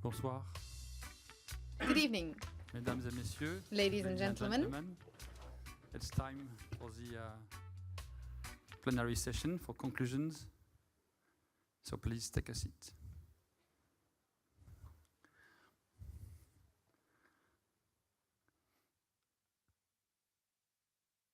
Bonsoir. Good evening, Mesdames et messieurs, ladies and gentlemen. It's time for the plenary session for conclusions. So please take a seat.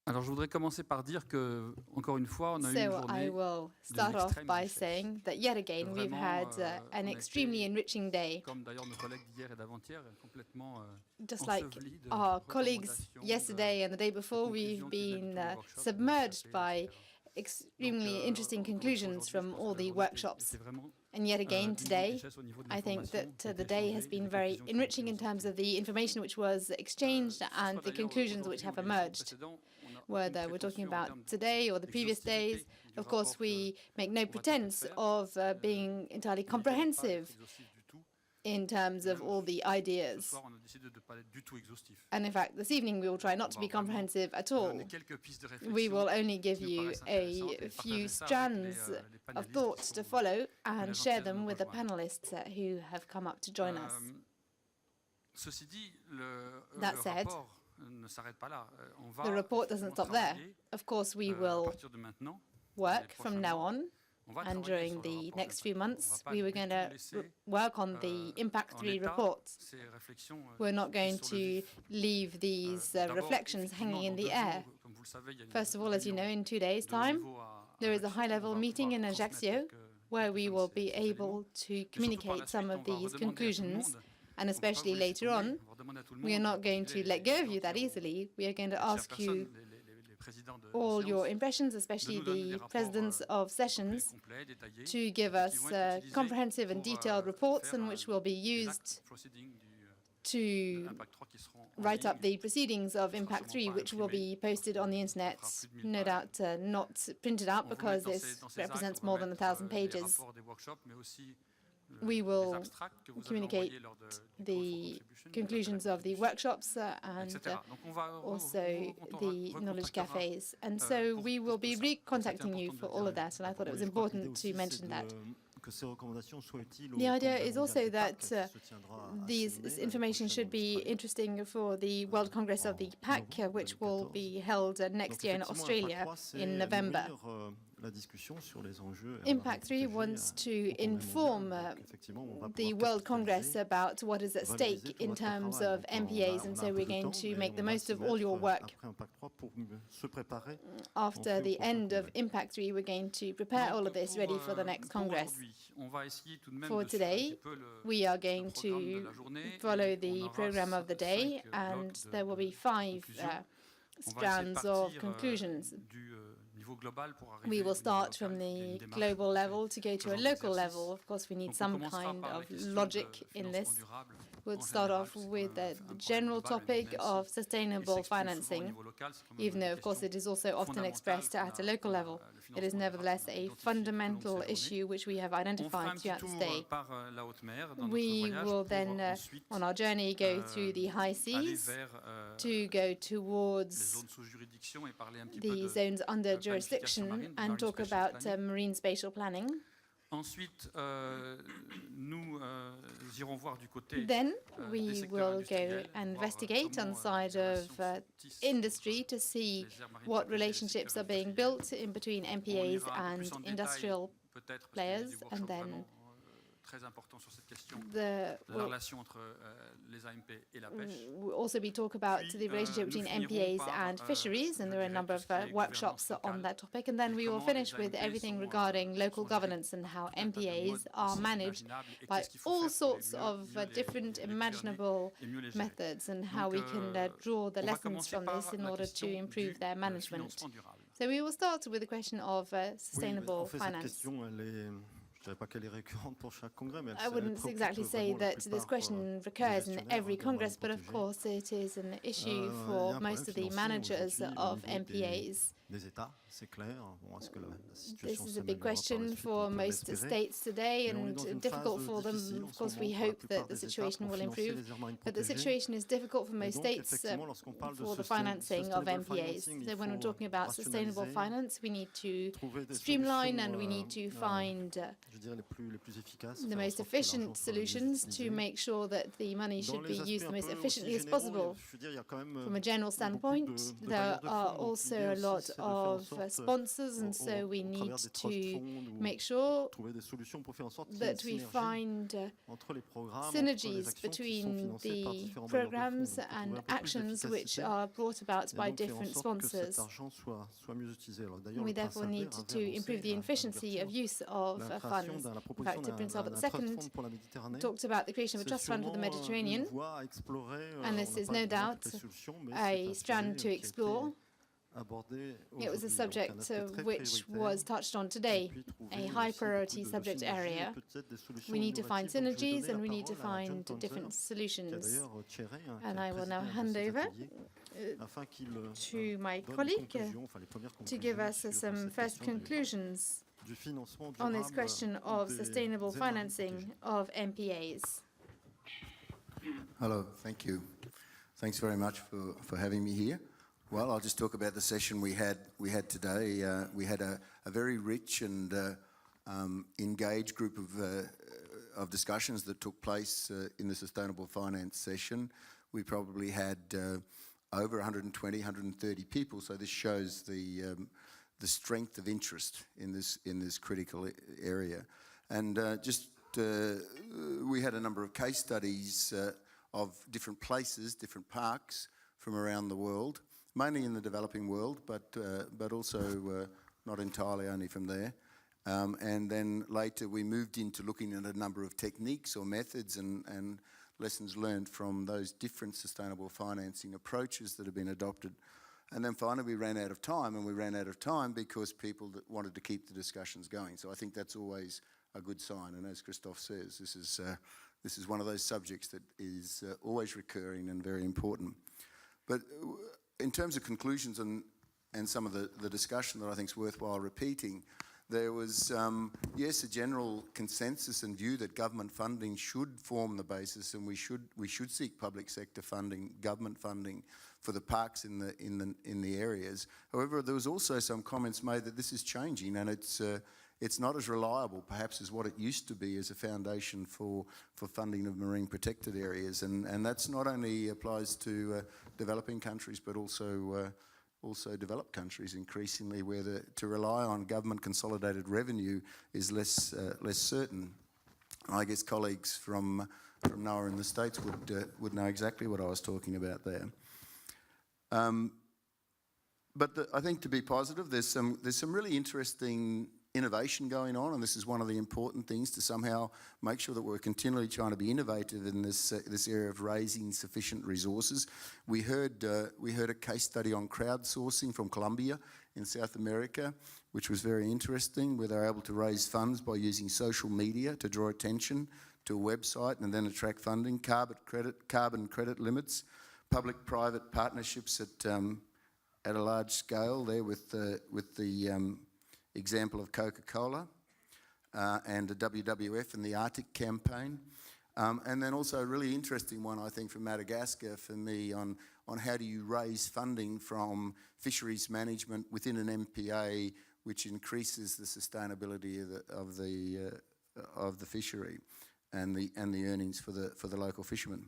Alors, je voudrais commencer par dire que, encore une fois, on a eu une journée I will start off by saying that yet again we've had an extremely enriching day. Comme d'ailleurs nos collègues d'hier et d'avant-hier, complètement Just like ensevelis de our colleagues recommandations, yesterday and the day before, de we've conclusions qui viennent de been tous les workshops, submerged de by etc. extremely interesting Encore une fois, conclusions aujourd'hui, je from pense all que la the journée workshops. était vraiment And yet again d'une today, richesse au niveau de I think l'information that qui a été the day has échangée, been des very conclusions qui ont enriching été in terms sorties. of the information which was exchanged Que ce and soit the d'ailleurs conclusions which aujourd'hui ou have les jours emerged. précédents, on n'a Whether aucune we're talking prétention en termes about today or the previous days, d'exhaustivité du of course rapport we make no qu'on va tenter de pretense faire. of being entirely L'idée n'est pas d'être comprehensive exhaustif du tout. in terms of Même all the ce ideas. soir, on a décidé de ne pas être du tout exhaustif. And in fact, this evening we will try not to be comprehensive at all. Donner quelques pistes de We will réflexion only give qui nous you paraissent intéressantes et a few partager ça avec strands les of panélistes thoughts qui to sont follow bien and share gentils de them nous with the rejoindre. panelists who have come up to join us. Ceci dit, le That said, rapport ne s'arrête pas là. On va the report doesn't stop there. travailler Of course, we à will partir de maintenant, dans les work prochains from now mois. on. On va And travailler during sur le the rapport next few d'impact. On months, va pas we were du going tout to laisser, work on the Impact en 3 état reports. ces réflexions, We're not going sur le to vif. leave these D'abord, reflections effectivement, hanging in dans the 2 air. jours, comme vous le savez, il y a une First of all, as you know, réunion in 2 days' de haut time, niveau à there is a Ajaccio. high-level On va meeting pouvoir in transmettre Ajaccio where we will be able to communicate some of these conclusions. And especially later on, we are not going to let go of you that easily. We are going to ask you all your impressions, especially the presidents of sessions, to give us comprehensive and detailed reports in which will be used to write up the proceedings of Impact 3, which will be posted on the internet, no doubt not printed out because this represents more than 1,000 pages. We will communicate the conclusions of the workshops and also the knowledge cafes. And so we will be recontacting you for all of that, and I thought it was important to mention that. The idea is also that this information should be interesting for the World Congress of the PAC, which will be held next year in Australia in November. Impact 3 wants to inform the World Congress about what is at stake in terms of MPAs, and so we're going to make the most of all your work. After the end of Impact 3, we're going to prepare all of this ready for the next Congress. For today, we are going to follow the program of the day, and there will be 5 strands of conclusions. We will start from the global level to go to a local level. Of course, we need some kind of logic in this. We'll start off with the general topic of sustainable financing, even though, of course, it is also often expressed at a local level. It is nevertheless a fundamental issue which we have identified throughout this day. We will then, on our journey, go through the high seas to go towards the zones under jurisdiction and talk about marine spatial planning. Then we will go and investigate on the side of industry to see what relationships are being built in between MPAs and industrial players, and then we'll also talk about the relationship between MPAs and fisheries, and there are a number of workshops on that topic. And then we will finish with everything regarding local governance and how MPAs are managed by all sorts of different imaginable methods, and how we can draw the lessons from this in order to improve their management. So we will start with the question of sustainable finance. I wouldn't exactly say that this question recurs in every Congress, but of course it is an issue for most of the managers of MPAs des États, c'est clair. Bon, est-ce que la This situation is a big s'améliorera par la question suite? for On peut most l'espérer. states today Mais on est dans and une difficult phase for them. difficile en Of ce course, we moment pour la hope that plupart the des États situation pour will financer improve, les aires marines but the protégées. situation is difficult for Et most donc, states effectivement, lorsqu'on parle de for the financing of sustainable MPAs. financing, So il when we're faut talking about sustainable rationaliser, finance, we need to trouver des streamline solutions, and we need to find je dirais, les plus efficaces, the faire en most sorte que l'argent efficient soit mieux solutions to utilisé. make sure that the money Dans should be les aspects used the un most peu aussi efficiently as généraux, possible. je veux dire, il y a quand même From a general beaucoup standpoint, de there bailleurs de are fonds. Donc, also l'idée a aussi, lot c'est de faire en of sorte, sponsors, and so we au need travers des trust to funds ou make sure trouver des solutions pour faire en sorte qu'il y ait une that we synergie find entre les programmes, entre les synergies actions qui sont between financées par the différents bailleurs de fonds. programs Donc, pour trouver and un peu plus actions which d'efficacité are brought about et by donc faire en different sorte que cet sponsors. argent soit mieux utilisé. Alors, d'ailleurs, We le prince therefore need Albert to avait improve the annoncé efficiency of use of la création funds. la In proposition fact, Prince Albert d'un trust II fund pour la Méditerranée. talked about the creation of a C'est trust fund for the sûrement Mediterranean, une voie à explorer. and On this n'a is pas no évidemment doubt toutes les solutions, mais a c'est un strand sujet to qui a été explore. abordé It was a aujourd'hui. Donc, un subject aspect très which prioritaire. was touched on Et today, puis trouver a high aussi beaucoup priority de subject synergies et area. peut-être des solutions We need to find innovatives. Donc, je vais synergies donner and la we need to parole à John find Townsend, different qui a solutions. d'ailleurs tiré, qui And a I will présidé now un de hand ces over ateliers, afin qu'il to my donne les colleague conclusions, enfin les premières to give conclusions us sur some cette first question conclusions du financement on this durable question of des sustainable aires marines financing protégées. of MPAs. Hello, thank you. Thanks very much for having me here. Well, I'll just talk about the session we had today. We had a very rich and engaged group of discussions that took place in the sustainable finance session. We probably had over 120, 130 people, so this shows the strength of interest in this critical area. And we had a number of case studies of different places, different parks from around the world, mainly in the developing world, but also not entirely only from there. And then later we moved into looking at a number of techniques or methods and lessons learned from those different sustainable financing approaches that have been adopted. And then finally we ran out of time, and we ran out of time because people that wanted to keep the discussions going. So I think that's always a good sign. And as Christophe says, this is one of those subjects that is always recurring and very important. But in terms of conclusions and some of the discussion that I think is worthwhile repeating, there was, yes, a general consensus and view that government funding should form the basis, and we should seek public sector funding, government funding for the parks in the areas. However, there was also some comments made that this is changing, and it's not as reliable, perhaps, as what it used to be as a foundation for funding of marine protected areas, and that's not only applies to developing countries, but also developed countries increasingly, where to rely on government consolidated revenue is less certain. I guess colleagues from NOAA in the States would know exactly what I was talking about there. But I think, to be positive, there's some really interesting innovation going on, and this is one of the important things, to somehow make sure that we're continually trying to be innovative in this area of raising sufficient resources. We heard a case study on crowdsourcing from Colombia in South America, which was very interesting, where they're able to raise funds by using social media to draw attention to a website and then attract funding, carbon credit limits, public-private partnerships at a large scale there with the example of Coca-Cola and the WWF and the Arctic campaign. And then also a really interesting one, I think, from Madagascar for me on how do you raise funding from fisheries management within an MPA, which increases the sustainability of the fishery and the earnings for the local fishermen.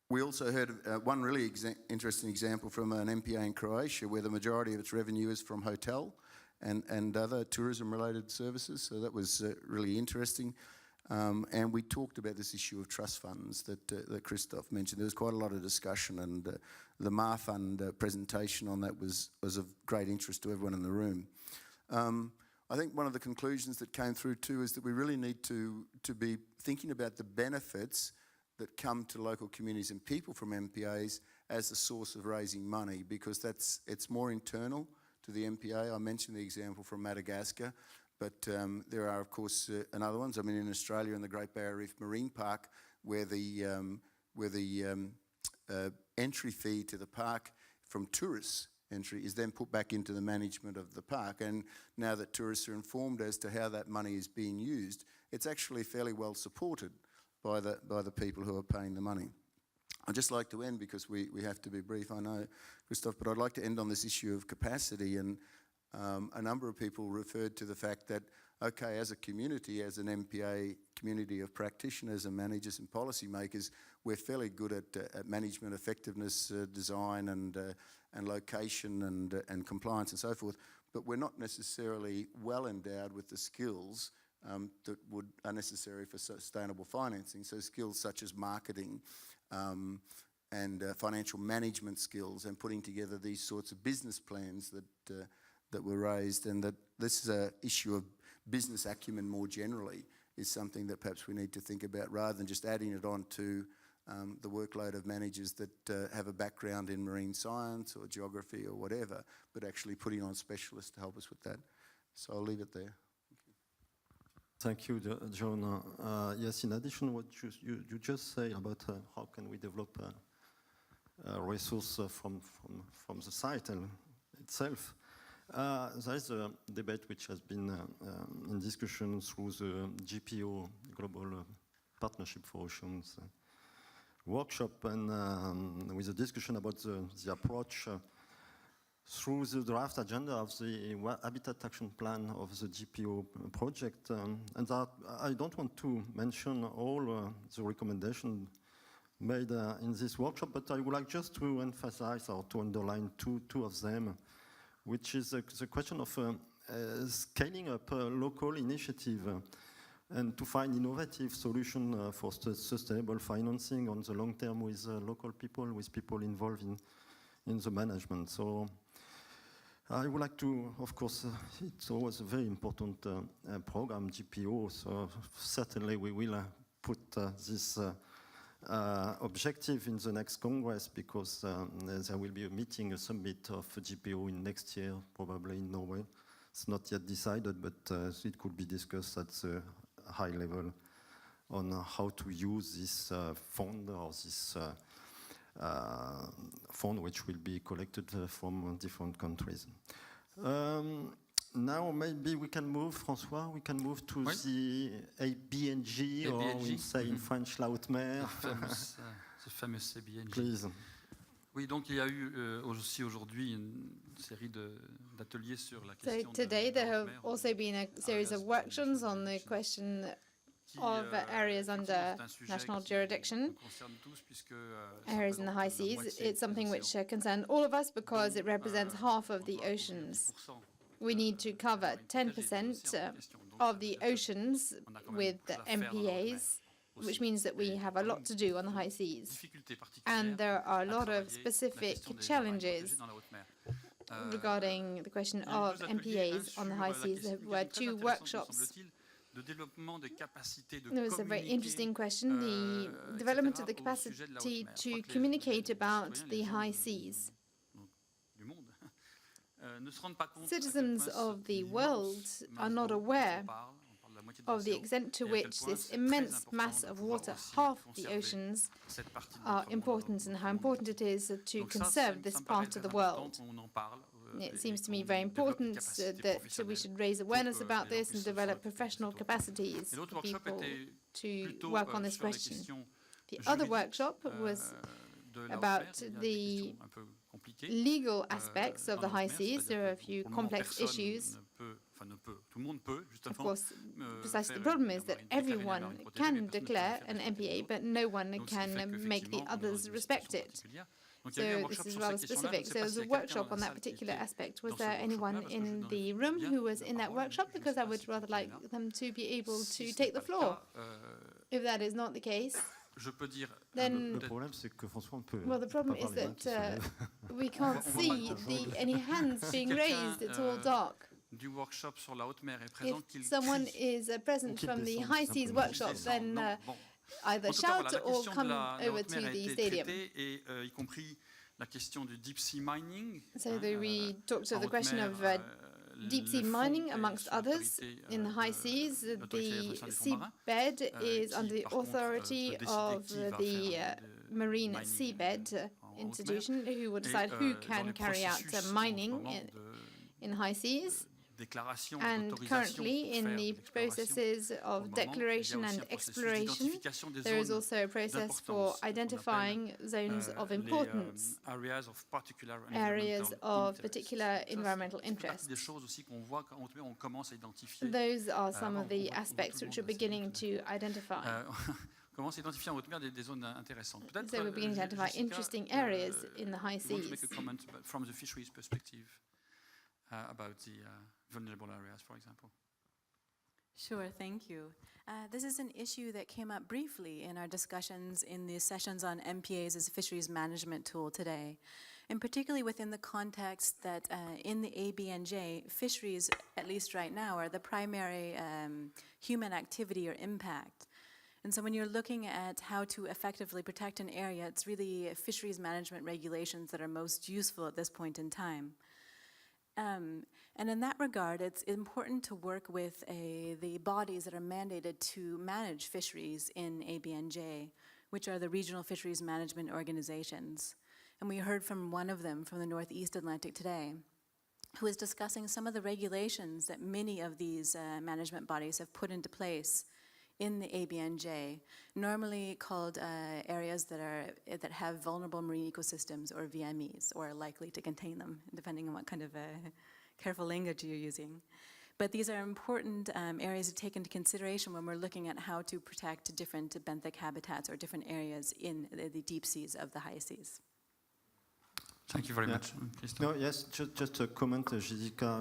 We also heard one really interesting example from an MPA in Croatia, where the majority of its revenue is from hotel and other tourism-related services. So that was really interesting. And we talked about this issue of trust funds that Christophe mentioned. There was quite a lot of discussion, and the MAR Fund presentation on that was of great interest to everyone in the room. I think one of the conclusions that came through too is that we really need to be thinking about the benefits that come to local communities and people from MPAs as a source of raising money, because it's more internal to the MPA. I mentioned the example from Madagascar, but there are, of course, other ones. I mean, in Australia, in the Great Barrier Reef Marine Park, where the entry fee to the park from tourists entry is then put back into the management of the park. And now that tourists are informed as to how that money is being used, it's actually fairly well supported by the people who are paying the money. I'd just like to end, because we have to be brief, I know, Christophe, but I'd like to end on this issue of capacity. And a number of people referred to the fact that, okay, as a community, as an MPA community of practitioners and managers and policymakers, we're fairly good at management effectiveness, design and location and compliance and so forth, but we're not necessarily well endowed with the skills that are necessary for sustainable financing. So skills such as marketing and financial management skills, and putting together these sorts of business plans that were raised, and that this is an issue of business acumen more generally is something that perhaps we need to think about, rather than just adding it on to the workload of managers that have a background in marine science or geography or whatever, but actually putting on specialists to help us with that. So I'll leave it there. Thank you, John. Yes, in addition, what you just say about how can we develop a resource from the site itself, there is a debate which has been in discussion through the GPO, Global Partnership for Oceans workshop, and with a discussion about the approach through the draft agenda of the Habitat Action Plan of the GPO project. And that I don't want to mention all the recommendations made in this workshop, but I would like just to emphasize or to underline two of them, which is the question of scaling up local initiative and to find innovative solution for sustainable financing on the long term with local people, with people involved in the management. So I would like to, of course, it's always a very important program, GPO, so certainly we will put this objective in the next Congress, because there will be a meeting, a summit of GPO in next year, probably in Norway. It's not yet decided, but it could be discussed at the high level on how to use this fund, or this fund which will be collected from different countries. Now maybe we can move, François, we can move to the ABNG, or we say in French, la haute mer. Ce fameux ABNG. Please. Oui, donc il y a eu aussi aujourd'hui une série d'ateliers sur la question. So today there have also been a series of workshops on the question of areas under national jurisdiction, areas in the high seas. It's something which concerns all of us because it represents half of the oceans. We need to cover 10% of the oceans with the MPAs, which means that we have a lot to do on the high seas. And there are a lot of specific challenges regarding the question of MPAs on the high seas. There were 2 workshops. There was a very interesting question, the development of the capacity to communicate about the high seas. Citizens of the world are not aware of the extent to which this immense mass of water, half the oceans, are important, and how important it is to conserve this part of the world. It seems to me very important that we should raise awareness about this and develop professional capacities for people to work on this question. The other workshop was about the legal aspects of the high seas. There are a few complex issues. Of course, precisely the problem is that everyone can declare an MPA, but no one can make the others respect it. So this is rather specific. So there was a workshop on that particular aspect. Was there anyone in the room who was in that workshop? Because I would rather like them to be able to take the floor. If that is not the case, then well, the problem is that we can't see any hands being raised. It's all dark. If someone is present from the high seas workshop, then either shout or come over to the stadium. So we talked of the question of deep sea mining, amongst others, in the high seas. The seabed is under the authority of the marine seabed institution who will decide who can carry out mining in high seas. And currently, in the processes of declaration and exploration, there is also a process for identifying zones of importance, areas of particular environmental interest. Those are some of the aspects which we're beginning to identify. So we're beginning to identify interesting areas in the high seas. Make a comment from the fisheries perspective about the vulnerable areas, for example. Sure, thank you. This is an issue that came up briefly in our discussions in the sessions on MPAs as a fisheries management tool today, and particularly within the context that in the ABNJ, fisheries, at least right now, are the primary human activity or impact. And so when you're looking at how to effectively protect an area, it's really fisheries management regulations that are most useful at this point in time. And in that regard, it's important to work with the bodies that are mandated to manage fisheries in ABNJ, which are the regional fisheries management organizations. And we heard from one of them from the Northeast Atlantic today, who is discussing some of the regulations that many of these management bodies have put into place in the ABNJ, normally called areas that have vulnerable marine ecosystems, or VMEs, or are likely to contain them, depending on what kind of careful language you're using. But these are important areas to take into consideration when we're looking at how to protect different benthic habitats or different areas in the deep seas of the high seas. Thank you very much, Christophe. No, yes, just a comment, Jessica.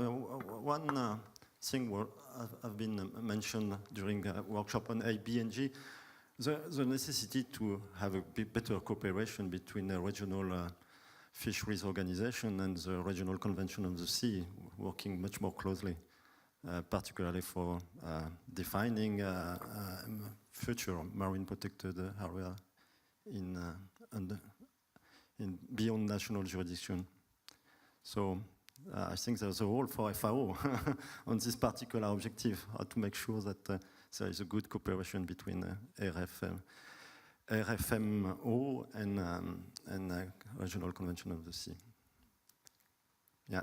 One thing have been mentioned during the workshop on ABNG, the necessity to have a bit better cooperation between the regional fisheries organization and the regional convention on the sea, working much more closely, particularly for defining future marine protected area in beyond national jurisdiction. So I think there's a role for FAO on this particular objective, how to make sure that there is a good cooperation between RFMO and Regional Convention of the Sea. Yeah.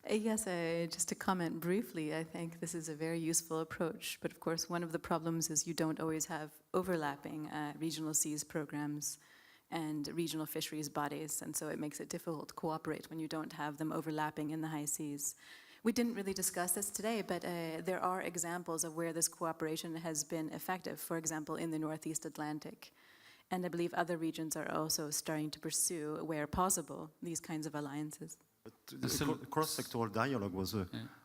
Yes, just to comment briefly, I think this is a very useful approach. But of course, one of the problems is you don't always have overlapping regional seas programs and regional fisheries bodies, and so it makes it difficult to cooperate when you don't have them overlapping in the high seas. We didn't really discuss this today, but there are examples of where this cooperation has been effective, for example, in the Northeast Atlantic. And I believe other regions are also starting to pursue, where possible, these kinds of alliances. But the cross-sectoral dialogue was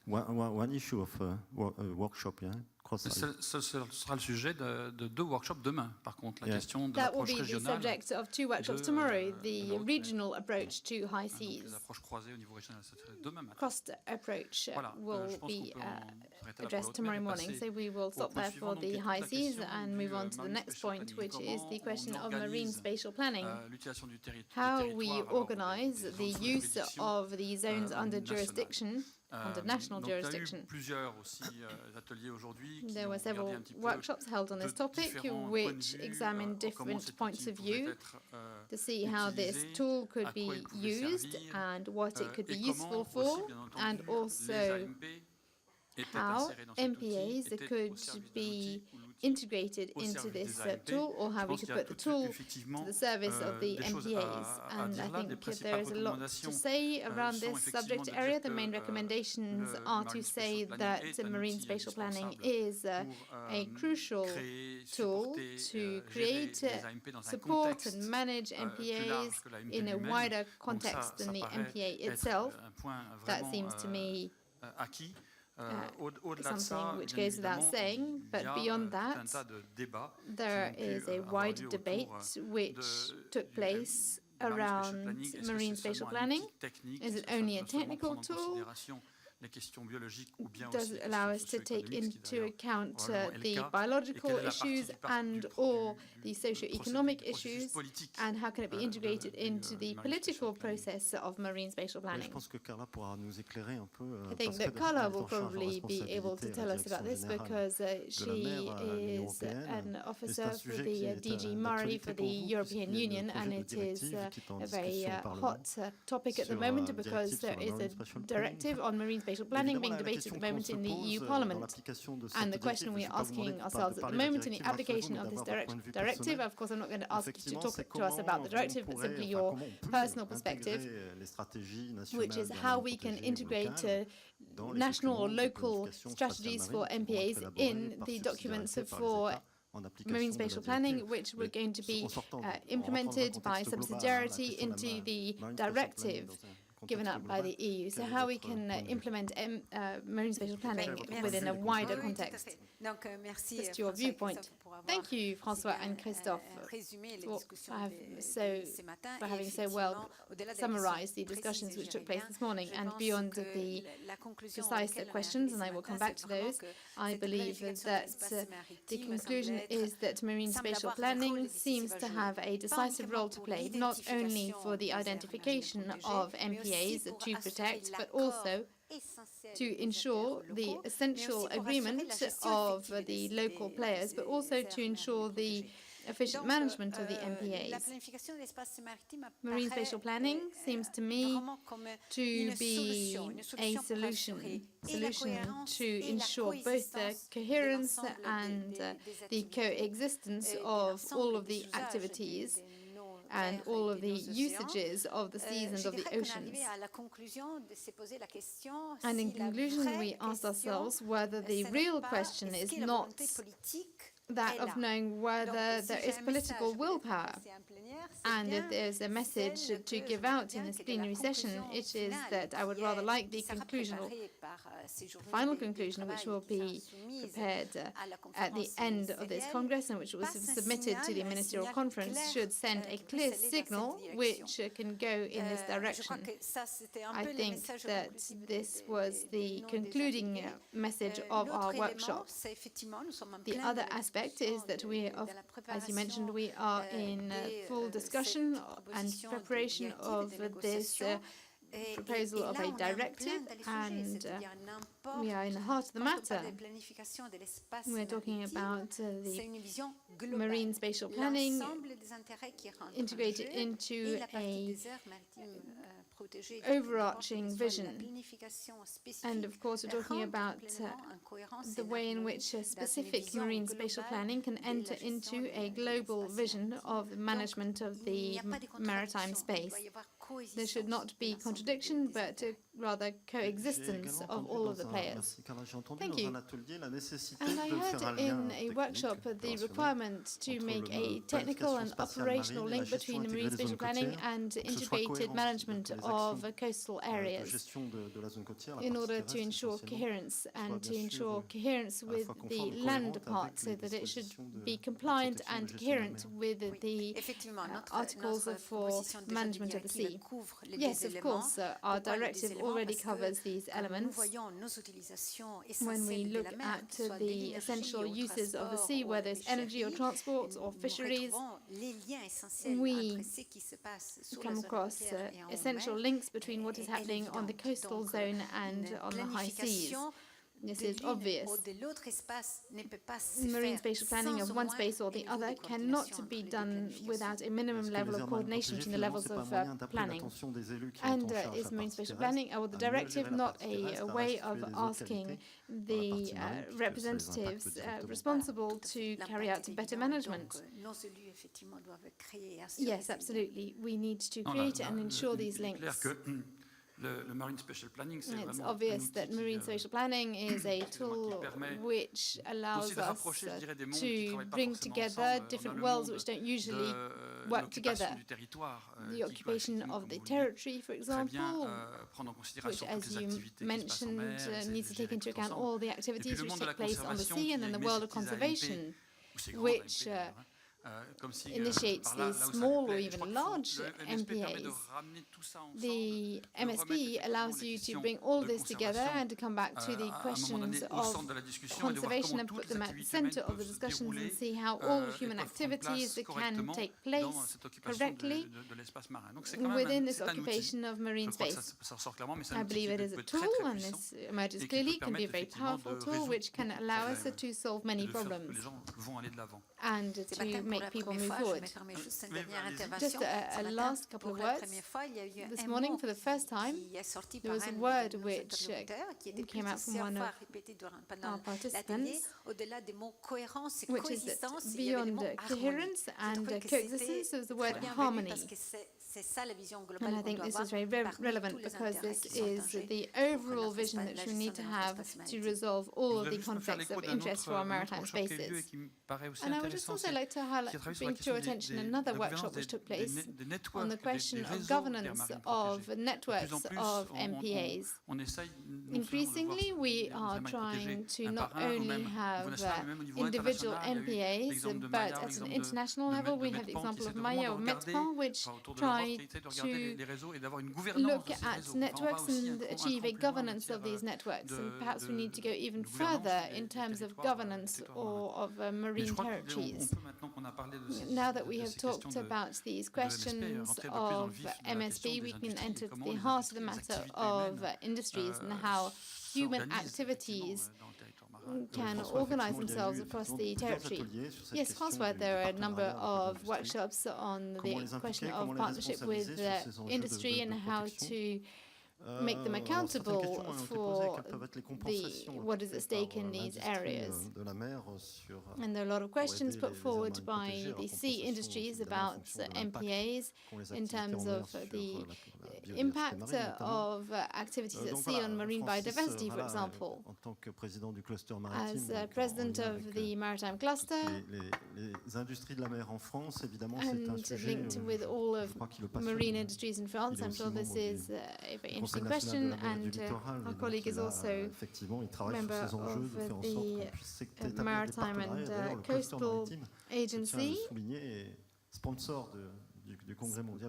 one issue of a workshop, yeah? Ce sera le sujet de deux workshops demain, par contre, la question de That will l'approche be the régionale. subject of two workshops tomorrow, the regional approach to high seas. Les approches croisées au niveau régional, c'est demain matin. Crossed approach Voilà, will je pense be qu'on peut s'arrêter là addressed pour tomorrow l'autre, mais morning. So we will stop there for the high seas and move on to the next point, which is the question of marine spatial planning. How we organize the use of the zones under jurisdiction, under national jurisdiction. There were several workshops held on this topic which examined different points of view to see how this tool could be used and what it could be useful for, and also how MPAs could be integrated into this tool, or how we could put the tool to the service of the MPAs. And I think there is a lot to say around this subject area. The main recommendations are to say that marine spatial planning is a crucial tool to create, support and manage MPAs in a wider context than the MPA itself. That seems to me something which goes without saying, but beyond that, there is a wide debate which took place around marine spatial planning. Is it only a technical tool? does allow us to take into account the biological issues and or the socio-economic issues, and how can it be integrated into the political process of marine spatial planning. I think that Carla will probably be able to tell us about this because she is an officer for the DG Mari for the European Union, and it is a very hot topic at the moment because there is a directive on marine spatial planning being debated at the moment in the EU Parliament. And the question we are asking ourselves at the moment in the application of this directive, of course I'm not going to ask you to talk to us about the directive, but simply your personal perspective, which is how we can integrate national or local strategies for MPAs in the documents for marine spatial planning, which were going to be implemented by subsidiarity into the directive given up by the EU. So how we can implement marine spatial planning within a wider context. Just your viewpoint. Thank you, François and Christophe, for having so well summarized the discussions which took place this morning. And beyond the precise questions, and I will come back to those, I believe that the conclusion is that marine spatial planning seems to have a decisive role to play, not only for the identification of MPAs to protect, but also to ensure the essential agreement of the local players, but also to ensure the efficient management of the MPAs. Marine spatial planning seems to me to be a solution to ensure both the coherence and the coexistence of all of the activities and all of the usages of the seas and of the oceans. And in conclusion, we asked ourselves whether the real question is not that of knowing whether there is political willpower. And if there's a message to give out in this plenary session, it is that I would rather like the final conclusion, which will be prepared at the end of this Congress and which was submitted to the ministerial conference, should send a clear signal which can go in this direction. I think that this was the concluding message of our workshop. The other aspect is that as you mentioned, we are in full discussion and preparation of this proposal of a directive, and we are in the heart of the matter. We're talking about the marine spatial planning integrated into a overarching vision. And of course, we're talking about the way in which specific marine spatial planning can enter into a global vision of management of the maritime space. There should not be contradiction, but rather coexistence of all of the players. Thank you. And I heard in a workshop the requirement to make a technical and operational link between marine spatial planning and integrated management of coastal areas in order to ensure coherence and to ensure coherence with the land part, so that it should be compliant and coherent with the articles for management of the sea. Yes, of course, our directive already covers these elements. When we look at the essential uses of the sea, whether it's energy or transport or fisheries, we come across essential links between what is happening on the coastal zone and on the high seas. This is obvious. Marine spatial planning of one space or the other cannot be done without a minimum level of coordination between the levels of planning. And is marine spatial planning, or the directive, not a way of asking the representatives responsible to carry out better management? Yes, absolutely. We need to create and ensure these links. It's obvious that marine spatial planning is a tool which allows us to bring together different worlds which don't usually work together. The occupation of the territory, for example, which, as you mentioned, needs to take into account all the activities which take place on the sea, and then the world of conservation, which initiates these small or even large MPAs, the MSP allows you to bring all this together and to come back to the questions of conservation and put them at the center of the discussions and see how all human activities can take place correctly within this occupation of marine space. I believe it is a tool, and this emerges clearly, can be a very powerful tool which can allow us to solve many problems and to make people move forward. Just a last couple of words. This morning, for the first time, there was a word which came out from one of our participants, which is that beyond coherence and coexistence, there's the word harmony. And I think this is very relevant because this is the overall vision that we need to have to resolve all of the conflicts of interest for our maritime spaces. And I would just also like to bring to your attention another workshop which took place on the question of governance of networks of MPAs. Increasingly, we are trying to not only have individual MPAs, but at an international level, we have the example of Maya or Metron, which try to look at networks and achieve a governance of these networks. And perhaps we need to go even further in terms of governance or of marine territories. Now that we have talked about these questions of MSP, we can enter to the heart of the matter of industries and how human activities can organize themselves across the territory. Yes, François, there are a number of workshops on the question of partnership with industry and how to make them accountable for what is at stake in these areas. And there are a lot of questions put forward by the sea industries about MPAs in terms of the impact of activities at sea on marine biodiversity, for example. As president of the maritime cluster, and linked with all of marine industries in France, I'm sure this is a very interesting question, and our colleague is also a member of the Maritime and Coastal Agency. He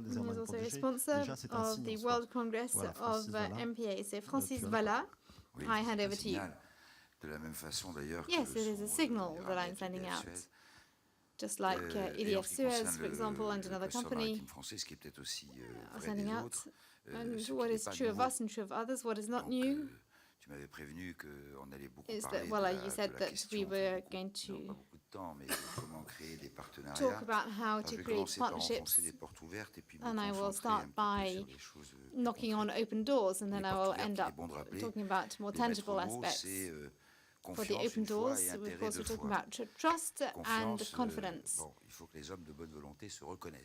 is also a sponsor of the World Congress of MPA. So Francis Valla, I hand over to you. Yes, it is a signal that I'm sending out. Just like EDF Suez, for example, and another company are sending out. And what is true of us and true of others, what is not new, is that, well, you said that we were going to talk about how to create partnerships, and I will start by knocking on open doors, and then I will end up talking about more tangible aspects. For the open doors, of course, we're talking about trust and confidence.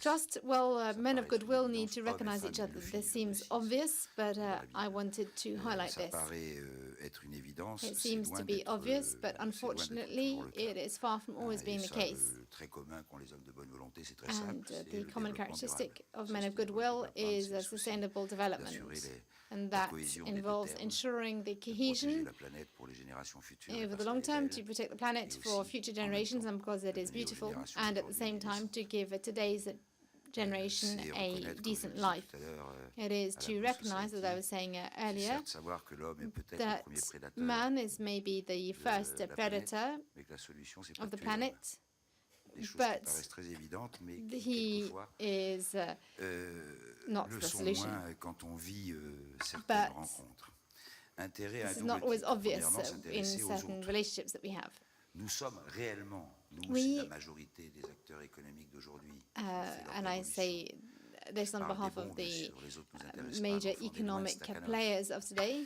Trust, well, men of goodwill need to recognize each other. This seems obvious, but I wanted to highlight this. It seems to be obvious, but unfortunately, it is far from always being the case. And the common characteristic of men of goodwill is sustainable development. And that involves ensuring the cohesion over the long term to protect the planet for future generations, and because it is beautiful, and at the same time to give today's generation a decent life. It is to recognize, as I was saying earlier, that man is maybe the first predator of the planet, but he is not the solution. But this is not always obvious in certain relationships that we have. We, and I say this on behalf of the major economic players of today,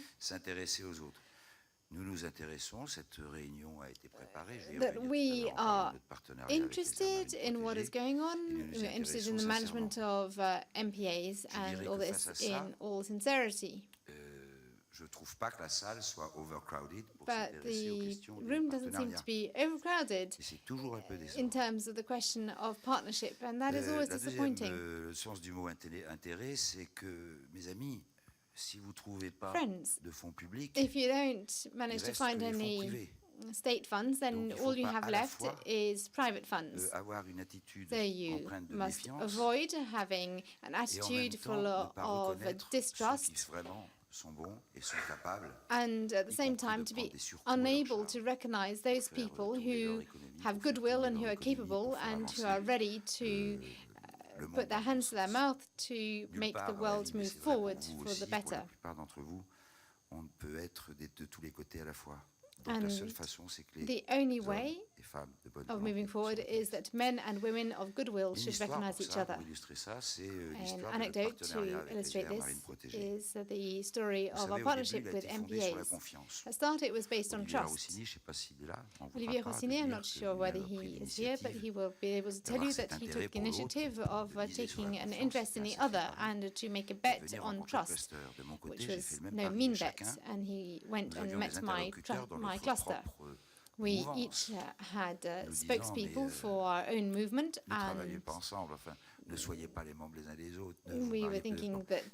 that we are interested in what is going on, we're interested in the management of MPAs and all this in all sincerity. But the room doesn't seem to be overcrowded in terms of the question of partnership, and that is always disappointing. Friends, if you don't manage to find any state funds, then all you have left is private funds. So you must avoid having an attitude full of distrust, and at the same time to be unable to recognize those people who have goodwill and who are capable and who are ready to put their hands to their mouth to make the world move forward for the better. And the only way of moving forward is that men and women of goodwill should recognize each other. An anecdote to illustrate this is the story of our partnership with MPAs. At start, it was based on trust. Olivier Rossinet, I'm not sure whether he is here, but he will be able to tell you that he took the initiative of taking an interest in the other and to make a bet on trust, which was no mean bet, and he went and met my cluster. We each had spokespeople for our own movement, and we were thinking that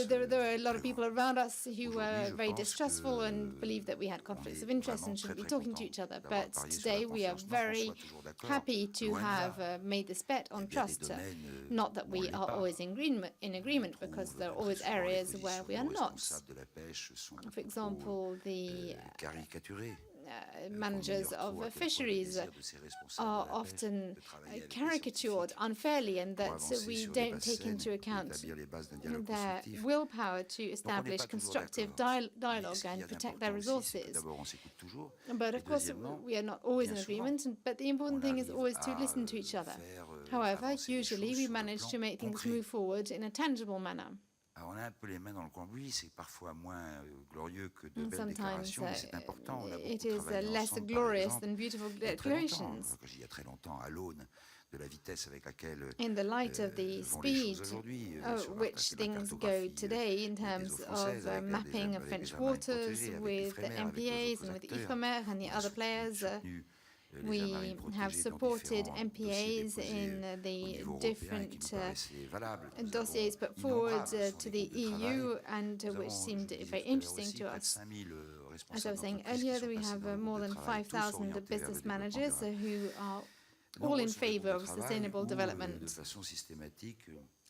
there were a lot of people around us who were very distrustful and believed that we had conflicts of interest and shouldn't be talking to each other. But today we are very happy to have made this bet on trust. Not that we are always in agreement, because there are always areas where we are not. For example, the managers of fisheries are often caricatured unfairly, and that we don't take into account their willpower to establish constructive dialogue and protect their resources. But of course, we are not always in agreement, but the important thing is always to listen to each other. However, usually we manage to make things move forward in a tangible manner. Sometimes it is less glorious than beautiful declarations. In the light of the speed at which things go today in terms of mapping of French waters with the MPAs and with IFREMER and the other players, we have supported MPAs in the different dossiers put forward to the EU, and which seemed very interesting to us. As I was saying earlier, we have more than 5,000 business managers who are all in favor of sustainable development,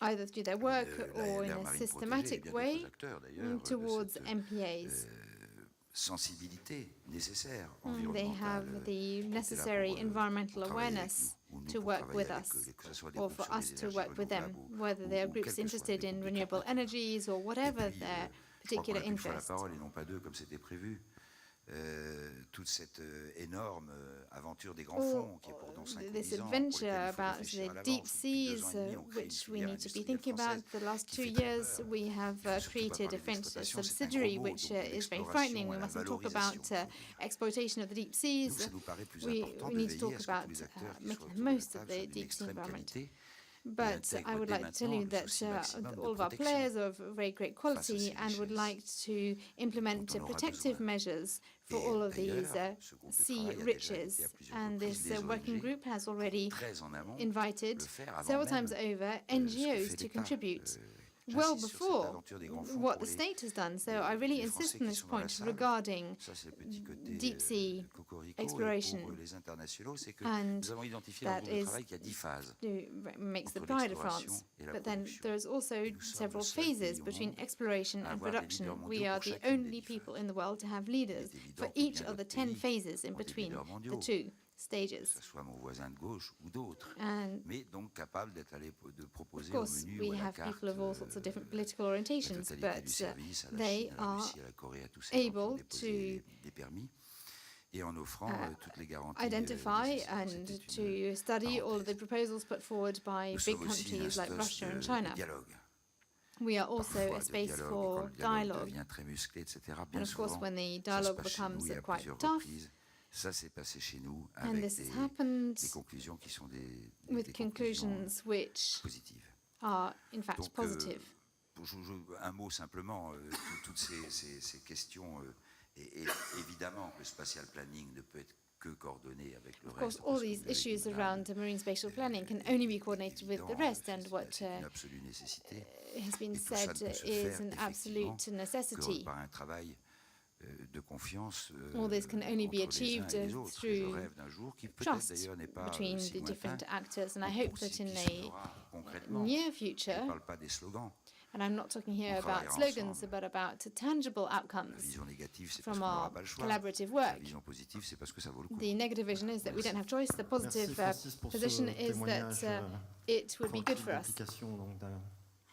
either through their work or in a systematic way towards MPAs. They have the necessary environmental awareness to work with us, or for us to work with them, whether they are groups interested in renewable energies or whatever their particular interest. This adventure about the deep seas, which we need to be thinking about. The last 2 years, we have created a French subsidiary, which is very frightening. We mustn't talk about exploitation of the deep seas. We need to talk about making the most of the deep sea environment. But I would like to tell you that all of our players are of very great quality and would like to implement protective measures for all of these sea riches. And this working group has already invited several times over NGOs to contribute, well before what the state has done. So I really insist on this point regarding deep sea exploration, and that makes the pride of France. But then there's also several phases between exploration and production. We are the only people in the world to have leaders for each of the 10 phases in between the two stages. And of course, we have people of all sorts of different political orientations, but they are able to identify and to study all of the proposals put forward by big countries like Russia and China. We are also a space for dialogue. And of course, when the dialogue becomes quite tough, and this has happened with conclusions which are in fact positive. Un mot simplement, toutes ces questions, et évidemment le spatial planning ne peut être que coordonné avec le reste. Of course, all these issues around marine spatial planning can only be coordinated with the rest, and what has been said is an absolute necessity. de confiance All this can only be entre les uns achieved et les autres. Et je through rêve d'un jour qui peut-être trust d'ailleurs n'est pas between si the different lointain, actors. And I mais hope that in qui se the fera concrètement. near Je ne future, parle pas des slogans. and I'm not talking here On about travaillera slogans, ensemble. but about tangible La outcomes vision négative, c'est parce from qu'on n'aura our pas le choix. collaborative La work. vision positive, c'est parce que ça vaut le coup. The negative vision is that we don't have choice. The positive Merci Francis pour position ce is témoignage that it would be good for us. d'implication donc d'un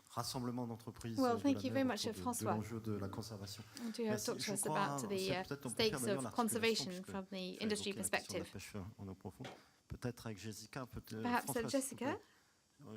rassemblement d'entreprises Well, de thank la you mer very much, autour de François. l'enjeu de la conservation. And you have Merci. talked to Je us crois, about the c'est peut-être on peut stakes faire d'ailleurs of l'articulation, conservation puisque from the tu as industry évoqué la question de la perspective. pêche en eau profonde. Peut-être avec Jessica, peut-être Perhaps François, Jessica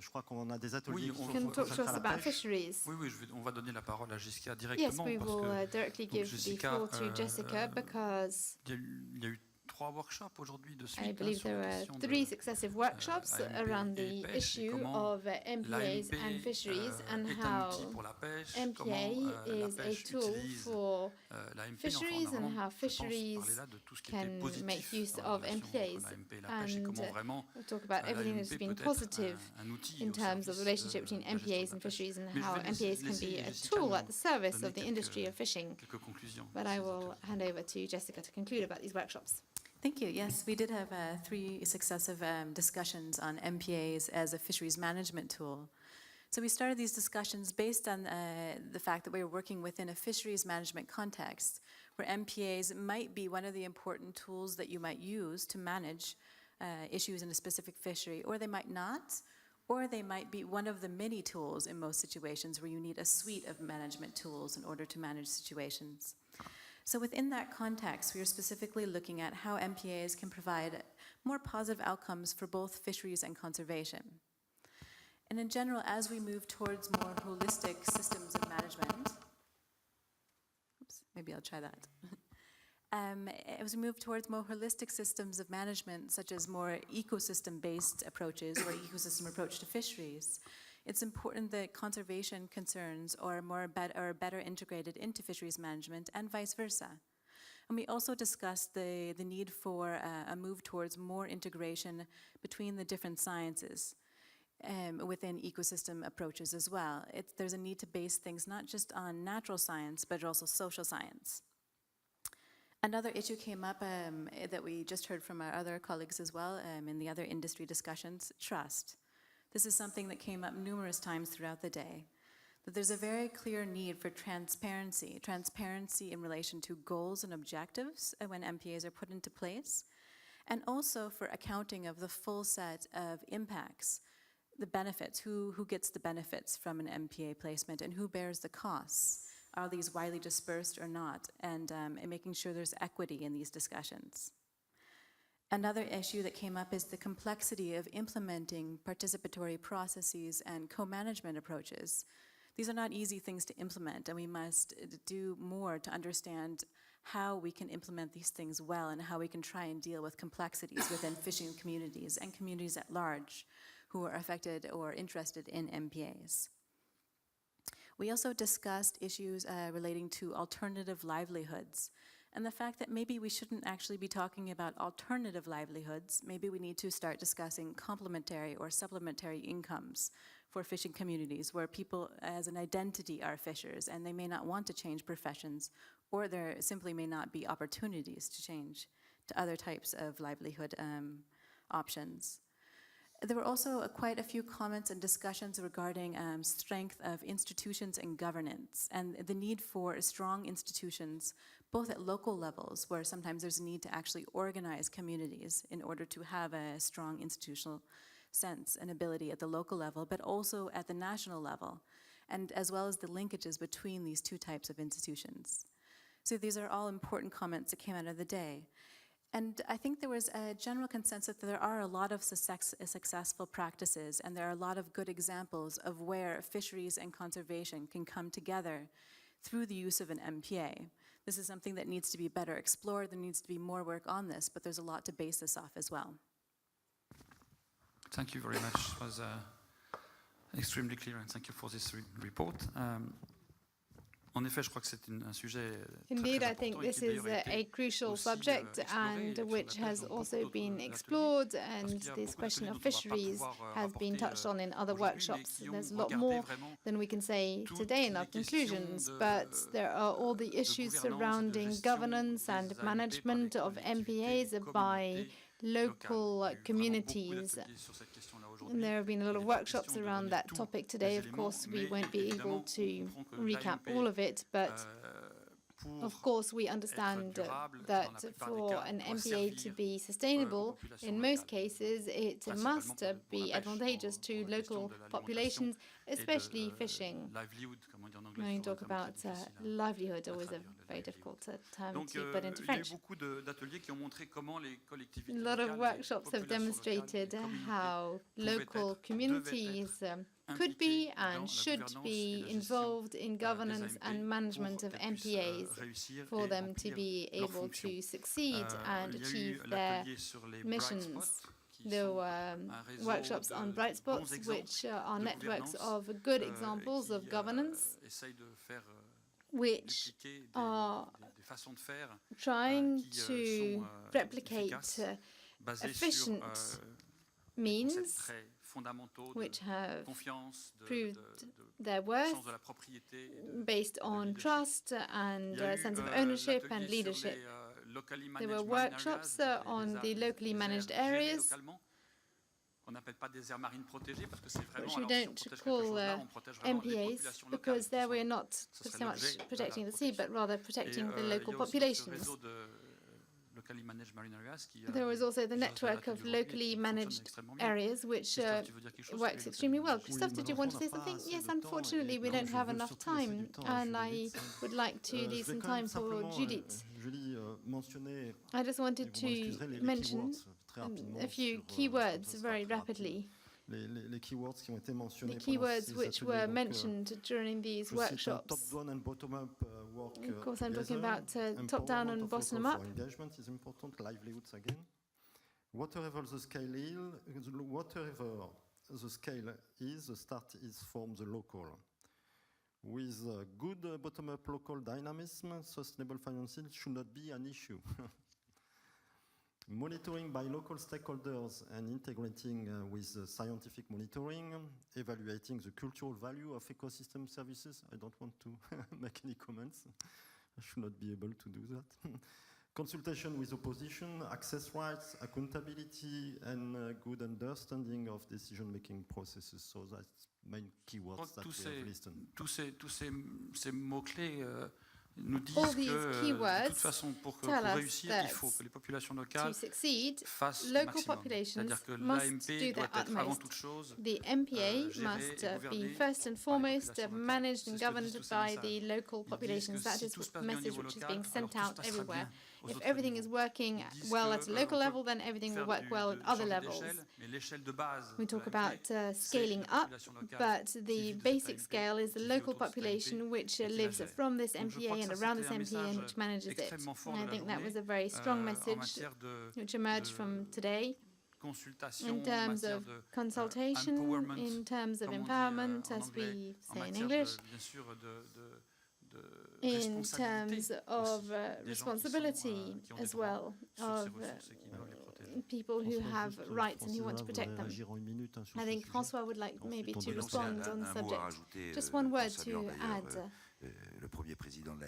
je crois qu'on a des ateliers Oui, qui on sont can talk to consacrés us à la about pêche. fisheries. Oui, on va donner la parole à Jessica Yes, directement we parce will que directly donc, give the Jessica, floor to Jessica because il y a eu 3 workshops aujourd'hui de suite. I believe sur there la were question 3 de, successive workshops AMP around et the pêche, et issue comment of MPAs l'AMP and fisheries and est un outil how pour la pêche, MPA comment la is a pêche tool utilise for l'AMP, fisheries enfin, and vraiment, how je pense fisheries parler là de tout ce qui can était positif make use dans la of relation MPAs entre l'AMP et la pêche et and comment vraiment we'll talk about everything l'AMP that's been peut être positive un outil in au terms of service the relationship between de la gestion de MPAs la and pêche. fisheries and Mais je how vais MPAs can laisser be a Jessica tool nous at the service donner of the industry of fishing. quelques conclusions. But de I ces will ateliers. hand over to Jessica to conclude about these workshops. Thank you. Yes, we did have 3 successive discussions on MPAs as a fisheries management tool. So we started these discussions based on the fact that we were working within a fisheries management context, where MPAs might be one of the important tools that you might use to manage issues in a specific fishery, or they might not, or they might be one of the many tools in most situations where you need a suite of management tools in order to manage situations. So within that context, we are specifically looking at how MPAs can provide more positive outcomes for both fisheries and conservation. And in general, as we move towards more holistic systems of management, maybe I'll try that. As we move towards more holistic systems of management, such as more ecosystem-based approaches or ecosystem approach to fisheries, it's important that conservation concerns are better integrated into fisheries management and vice versa. And we also discussed the need for a move towards more integration between the different sciences within ecosystem approaches as well. There's a need to base things not just on natural science, but also social science. Another issue came up that we just heard from our other colleagues as well in the other industry discussions, trust. This is something that came up numerous times throughout the day, that there's a very clear need for transparency in relation to goals and objectives when MPAs are put into place, and also for accounting of the full set of impacts, the benefits, who gets the benefits from an MPA placement and who bears the costs. Are these widely dispersed or not? And making sure there's equity in these discussions. Another issue that came up is the complexity of implementing participatory processes and co-management approaches. These are not easy things to implement, and we must do more to understand how we can implement these things well and how we can try and deal with complexities within fishing communities and communities at large who are affected or interested in MPAs. We also discussed issues relating to alternative livelihoods and the fact that maybe we shouldn't actually be talking about alternative livelihoods. Maybe we need to start discussing complementary or supplementary incomes for fishing communities where people as an identity are fishers and they may not want to change professions, or there simply may not be opportunities to change to other types of livelihood options. There were also quite a few comments and discussions regarding strength of institutions and governance and the need for strong institutions, both at local levels, where sometimes there's a need to actually organize communities in order to have a strong institutional sense and ability at the local level, but also at the national level, and as well as the linkages between these two types of institutions. So these are all important comments that came out of the day. And I think there was a general consensus that there are a lot of successful practices and there are a lot of good examples of where fisheries and conservation can come together through the use of an MPA. This is something that needs to be better explored. There needs to be more work on this, but there's a lot to base this off as well. Thank you very much. It was extremely clear, and thank you for this report. En effet, je crois que c'est un sujet Indeed, très I think important et this qui is d'ailleurs a été crucial aussi, subject exploré and et sur which la has table dans also beaucoup been d'autres explored, parce and qu'il y a this beaucoup question d'ateliers of dont on va pas fisheries pouvoir has been rapporter touched on in other aujourd'hui, mais workshops. qui ont There's a lot regardé more vraiment than we can say toutes today in our les questions conclusions, but there are all the de issues gouvernance et de surrounding gestion governance and des AMP par management les of collectivités, MPAs les by communautés local locales. Il y a eu vraiment beaucoup communities. d'ateliers sur cette question-là And aujourd'hui. there have been a lot Il of n'est pas workshops question de around donner that tous topic les today. Of éléments, course, we mais won't be able évidemment, to on comprend que recap l'AMP, all of it, but pour of course, we understand durable, that dans la plupart des for cas, an doit MPA to servir, be sustainable, populations in most locales, cases, it principalement must pour be la pêche, advantageous to pour la question local de l'alimentation populations, et de, especially fishing. livelihood, comme on dit en anglais, When you toujours talk un terme about qui est difficile livelihood, à always a traduire, le very livelihood. difficult term Donc, to put into il y a eu French. beaucoup d'ateliers qui ont montré comment les collectivités A lot of locales, workshops les have populations locales, demonstrated les communautés how pouvaient local être, communities could impliquées be dans and la should gouvernance et be la gestion, involved in des governance AMP and management pour of qu'elles puissent, MPAs réussir for et them to remplir be leurs able fonctions. to succeed and Il y a eu achieve their l'atelier sur les bright missions. spots, qui There sont were un réseau workshops on de bright bons spots, exemples which are de networks gouvernance, of good examples qui of governance, essayent de faire which dupliquer are des façons de faire trying qui to sont replicate efficaces, basées efficient sur des means concepts très fondamentaux which de have confiance, proved de their worth sens de la propriété, et de based on leadership. trust Il and y a a eu sense of ownership and l'atelier sur leadership. les, locally There managed were marine workshops areas, on the les locally managed aires gérées areas, localement, qu'on n'appelle pas des aires marines protégées, parce que c'est vraiment, which we alors, si on don't protège quelque call chose là, on protège vraiment les MPAs, populations locales. because there we're not Ce serait so much l'objet de la protecting the sea, but protection. rather Et, protecting the il y a local aussi ce populations. réseau de locally managed marine areas qui, There was also the plusieurs network ateliers of aujourd'hui et locally qui fonctionne managed extrêmement bien. areas, which Christophe, tu veux dire quelque chose sur works les locally extremely well. managed? Christophe, did you want to say something? Yes, unfortunately, we don't have enough time, and I would like to leave some time for Judith. Julie mentionnait, I just wanted et vous m'excuserez, to les mention keywords très rapidement a few sur, keywords comme ça, very très rapide. rapidly. Les keywords qui ont été mentionnés The pendant keywords ces which ateliers, were donc, mentioned during these je cite un workshops. top-down and bottom-up work Of course, I'm talking together. about top-down and Empowerment of bottom-up. local for engagement is important, livelihoods again. Whatever the scale is, the start is from the local. With good bottom-up local dynamism, sustainable financing should not be an issue. Monitoring by local stakeholders and integrating with scientific monitoring, evaluating the cultural value of ecosystem services. I don't want to make any comments. I should not be able to do that. Consultation with opposition, access rights, accountability, and good understanding of decision-making processes. So that's main keywords that we have listed. Tous ces mots-clés nous disent All these que, de keywords toute façon, pour tell us réussir, il faut que les populations To locales succeed, fassent le local maximum. populations C'est-à-dire que must l'AMP do doit their être avant utmost. toute chose The MPA géré must et be gouverné first and par les foremost populations locales. managed C'est and ce que disent governed tous ces by messages. the local Ils disent populations. que That si is tout se the passe bien au message niveau which is local, being alors sent tout se out passera everywhere. bien aux If autres everything is niveaux. working Ils disent well que, at a local on level, peut then everything will faire work well at other changer levels. d'échelle, mais l'échelle de base We de talk l'AMP, about c'est scaling la up, population locale but qui the vit de cette basic AMP, scale is the qui vit local autour de cette population AMP which et qui la lives gère. from this Donc je MPA crois que and ça, around c'était this un MPA and message which manages it. extrêmement fort And de I la think that journée, was a very strong en message matière de which emerged from today. consultation, In en terms matière of de consultation, empowerment, in terms of comme on dit, empowerment, en as anglais, we en say in matière English, bien sûr in responsabilité terms of aussi, des gens responsibility qui ont as des droits well, sur of ces ressources et qui doivent les protéger. people who François, have juste, rights and who want to Francina protect voudrait them. réagir en une minute, sur I ce think sujet. François would like maybe on to dénonce respond un on the mot à subject. rajouter, Just one en word saluant to d'ailleurs, add. le premier président de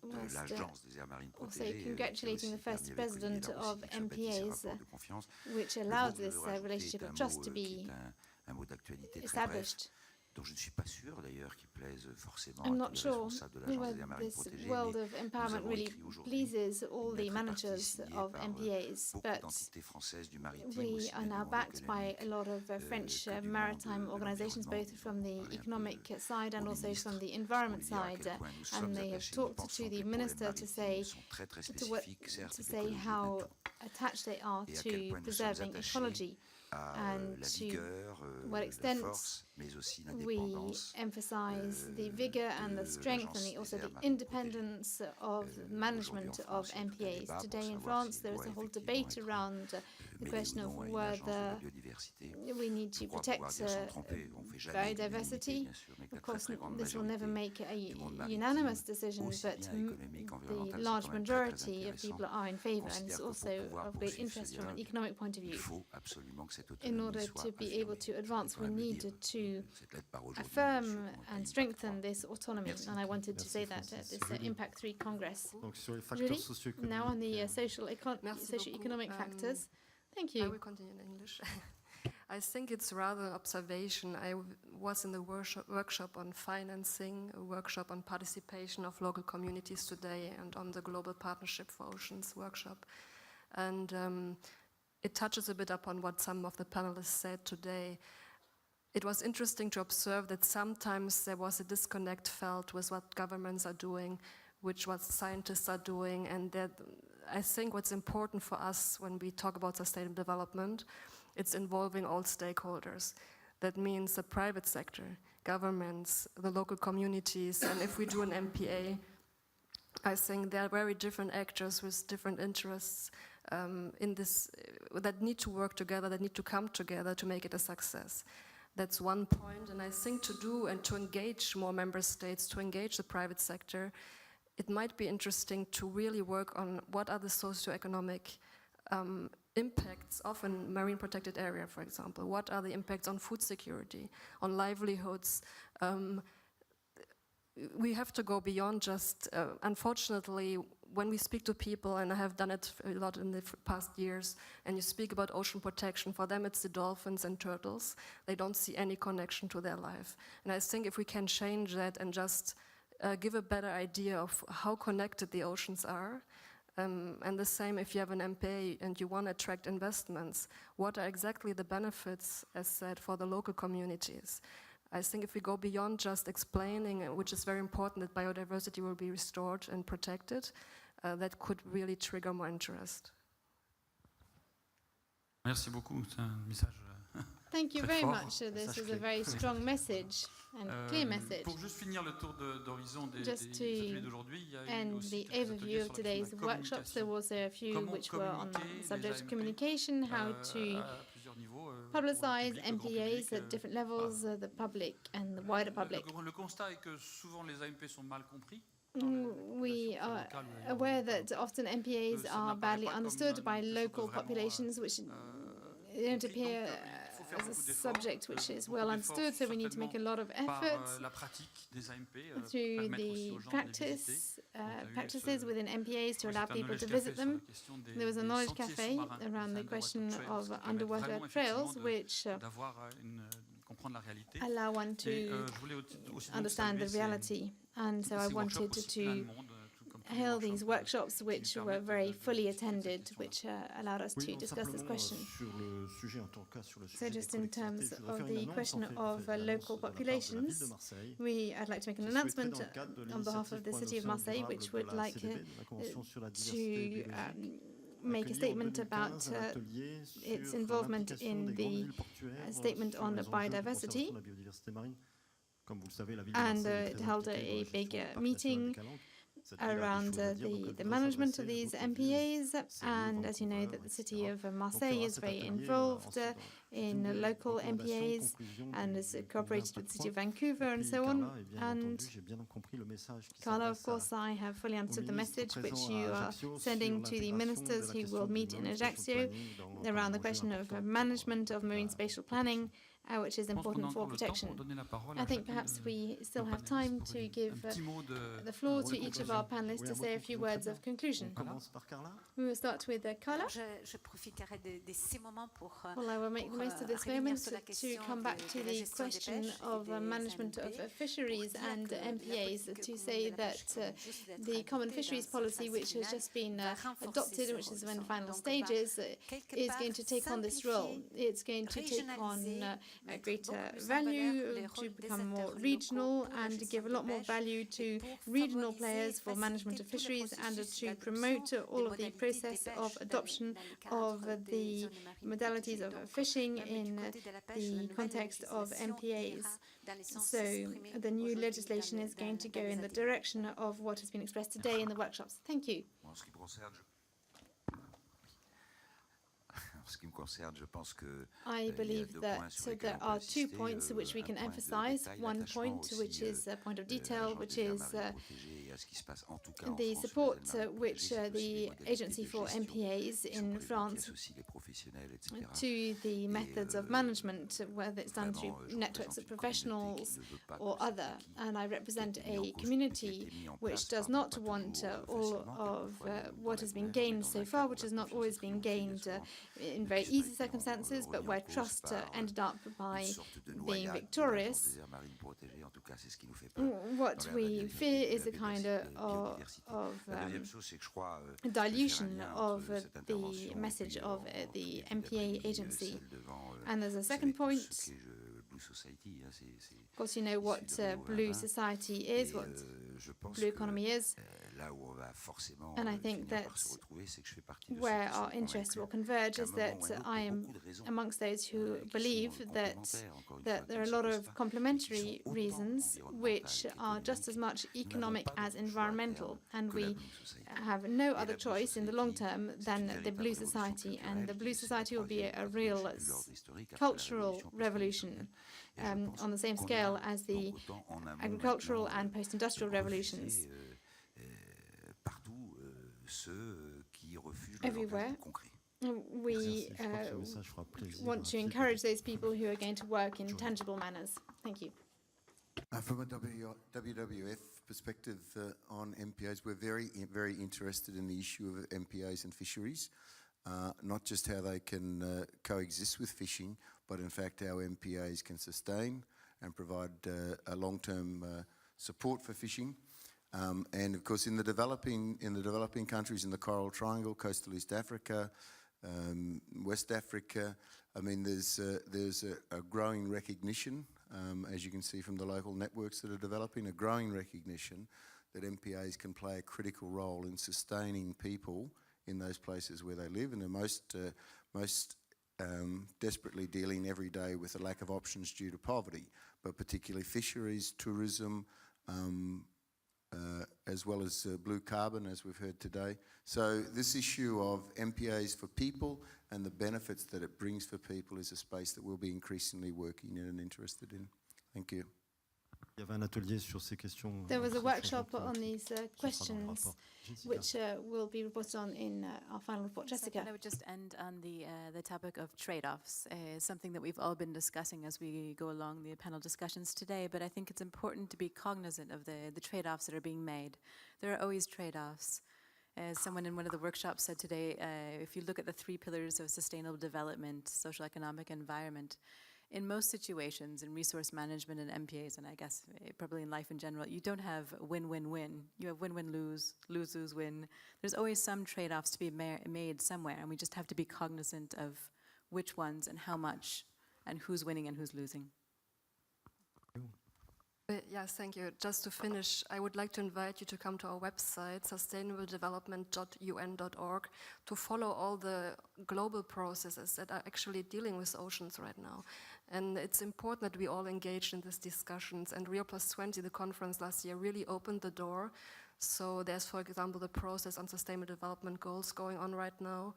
Must, l'agence des aires marines also protégées, congratulating the first president of MPAs, de confiance. which Le allows mot que je this veux rajouter relationship est of un trust mot to qui be est un mot d'actualité très bref, established. dont je ne suis pas sûr d'ailleurs qu'il plaise forcément I'm à not tous les sure responsables de l'agence whether des aires marines this protégées, world mais of nous empowerment avons really écrit aujourd'hui pleases all une the lettre managers partie signée of par MPAs, beaucoup but d'entités françaises du maritime, we aussi are bien du now monde backed by a économique lot of French que du maritime monde de organizations, l'environnement. both from the Parler un peu economic side and au also ministre from the pour environment lui dire à side. quel point nous And sommes they have attachés. Nous talked pensons to que the les problèmes minister to say maritimes sont très très spécifiques, certes, l'écologie, mais how tout. attached they are Et à quel to point nous sommes preserving attachés ecology à and la to vigueur, what la extent force mais aussi we l'indépendance emphasize the vigor and the strength and also the independence of management of MPAs. Today in France, there is a whole debate around the question of whether we need to protect biodiversity. Of course, this will never make a unanimous decision, but the large majority of people are in favor, and it's also of great interest from an economic point of view. In order to be able to advance, we need to affirm and strengthen this autonomy, and I wanted to say that at this Impact 3 Congress. Julie, now on the socio-economic factors. Thank you. I will continue in English. I think it's rather an observation. I was in the workshop on financing, a workshop on participation of local communities today, and on the Global Partnership for Oceans workshop. And it touches a bit upon what some of the panelists said today. It was interesting to observe that sometimes there was a disconnect felt with what governments are doing, which what scientists are doing, and that I think what's important for us when we talk about sustainable development, it's involving all stakeholders. That means the private sector, governments, the local communities, and if we do an MPA, I think there are very different actors with different interests in this that need to work together, that need to come together to make it a success. That's one point, and I think to do and to engage more member states, to engage the private sector, it might be interesting to really work on what are the socioeconomic impacts of a marine protected area, for example. What are the impacts on food security, on livelihoods? We have to go beyond just, unfortunately, when we speak to people, and I have done it a lot in the past years, and you speak about ocean protection, for them it's the dolphins and turtles. They don't see any connection to their life. And I think if we can change that and just give a better idea of how connected the oceans are, and the same if you have an MPA and you want to attract investments, what are exactly the benefits, as said, for the local communities? I think if we go beyond just explaining, which is very important, that biodiversity will be restored and protected, that could really trigger more interest. Merci beaucoup, c'est un message. Thank you very much. This is a very strong message and clear message. Pour juste finir le tour d'horizon des ateliers d'aujourd'hui, il y a eu And aussi the quelques overview ateliers of sur today's la workshops, there was a few Comment which were on the communiquer subject les of AMP, communication, how to à plusieurs niveaux, publicize pour le public, le grand MPAs public, at different levels, the public and the wider public. Le constat est que souvent les AMP sont mal compris. We are aware that often MPAs are badly understood by local populations, which don't appear as a subject which is well understood, so we need to make a lot of efforts through the practices within MPAs to allow people to visit them. There was a knowledge cafe around the question of underwater trails, which allow one to understand the reality. And so I wanted to hail these workshops, which were very fully attended, which allowed us to discuss this question. So just in terms of the question of local populations, I'd like to make an announcement on behalf of the city of Marseille, which would like to make a statement about its involvement in the statement on biodiversity. And it held a big meeting around the management of these MPAs, and as you know, that the city of Marseille is very involved in local MPAs and has cooperated with the city of Vancouver and so on. And Carla, of course, I have fully understood the message which you are sending to the ministers who will meet in Ajaccio around the question of management of marine spatial planning, which is important for protection. I think perhaps we still have time to give the floor to each of our panelists to say a few words of conclusion. We will start with Carla. Well, I will make the most of this moment to come back to the question of management of fisheries and MPAs, to say that the common fisheries policy, which has just been adopted and which is in the final stages, is going to take on this role. It's going to take on greater value, to become more regional, and to give a lot more value to regional players for management of fisheries, and to promote all of the process of adoption of the modalities of fishing in the context of MPAs. So the new legislation is going to go in the direction of what has been expressed today in the workshops. Thank you. I believe that there are 2 points which we can emphasize. One point, which is a point of detail, which is the support which the Agency for MPAs in France to the methods of management, whether it's done through networks of professionals or other. And I represent a community which does not want all of what has been gained so far, which has not always been gained in very easy circumstances, but where trust ended up by being victorious. What we fear is a kind of dilution of the message of the MPA agency. And there's a second point. Of course, you know what blue society is, what blue economy is. And I think that where our interests will converge is that I am amongst those who believe that there are a lot of complementary reasons which are just as much economic as environmental, and we have no other choice in the long term than the blue society, and the blue society will be a real cultural revolution on the same scale as the agricultural and post-industrial revolutions. Everywhere, we want to encourage those people who are going to work in tangible manners. Thank you. From a WWF perspective on MPAs, we're very interested in the issue of MPAs and fisheries, not just how they can coexist with fishing, but in fact how MPAs can sustain and provide a long-term support for fishing. And of course, in the developing countries in the Coral Triangle, coastal East Africa, West Africa, I mean, there's a growing recognition, as you can see from the local networks that are developing, a growing recognition that MPAs can play a critical role in sustaining people in those places where they live, and are most desperately dealing every day with a lack of options due to poverty, but particularly fisheries, tourism, as well as blue carbon, as we've heard today. So this issue of MPAs for people and the benefits that it brings for people is a space that we'll be increasingly working in and interested in. Thank you. There was a workshop on these questions, which will be reported on in our final report. Jessica. I would just end on the topic of trade-offs, something that we've all been discussing as we go along the panel discussions today, but I think it's important to be cognizant of the trade-offs that are being made. There are always trade-offs. As someone in one of the workshops said today, if you look at the 3 pillars of sustainable development, social, economic, environment, in most situations, in resource management and MPAs, and I guess probably in life in general, you don't have win-win-win. You have win-win-lose, lose-lose-win. There's always some trade-offs to be made somewhere, and we just have to be cognizant of which ones and how much, and who's winning and who's losing. Yes, thank you. Just to finish, I would like to invite you to come to our website, sustainabledevelopment.un.org, to follow all the global processes that are actually dealing with oceans right now. And it's important that we all engage in these discussions. And Rio+20, the conference last year, really opened the door. So there's, for example, the process on sustainable development goals going on right now.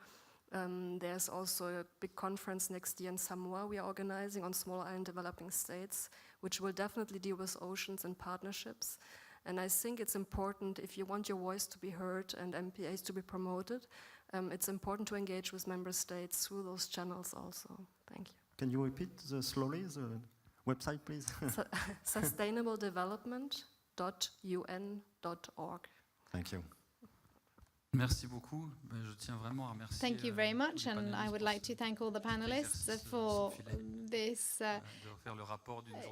There's also a big conference next year in Samoa we are organizing on small island developing states, which will definitely deal with oceans and partnerships. And I think it's important, if you want your voice to be heard and MPAs to be promoted, it's important to engage with member states through those channels also. Thank you. Can you repeat slowly the website, please? sustainabledevelopment.un.org. Thank you. Merci beaucoup. Je tiens vraiment à remercier. Thank you very much, and I would like to thank all the panelists for this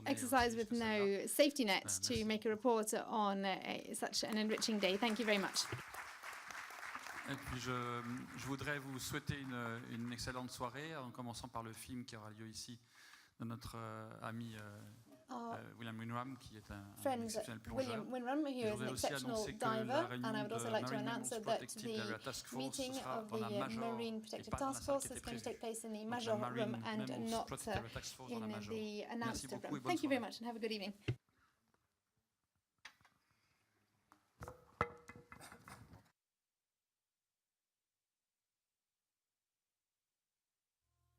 exercise with no safety net to make a report on such an enriching day. Thank you very much. Et puis je voudrais vous souhaiter une excellente soirée, en commençant par le film qui aura lieu ici de notre ami William Winram, qui est un friend exceptionnel plongeur. William Winram, who Et je is an voudrais aussi exceptional annoncer que diver, la and I réunion would also de like to Marine announce Mammals that Protected Area Task the Force meeting sera of dans la the Major Marine et Protected pas dans la Task salle Force qui était is going to prévue. take place in the Donc, Major la room Marine and Mammals not Protected Area Task Force dans la in Major. the Merci announced beaucoup room. et bonne Thank you very soirée. much and have a good evening.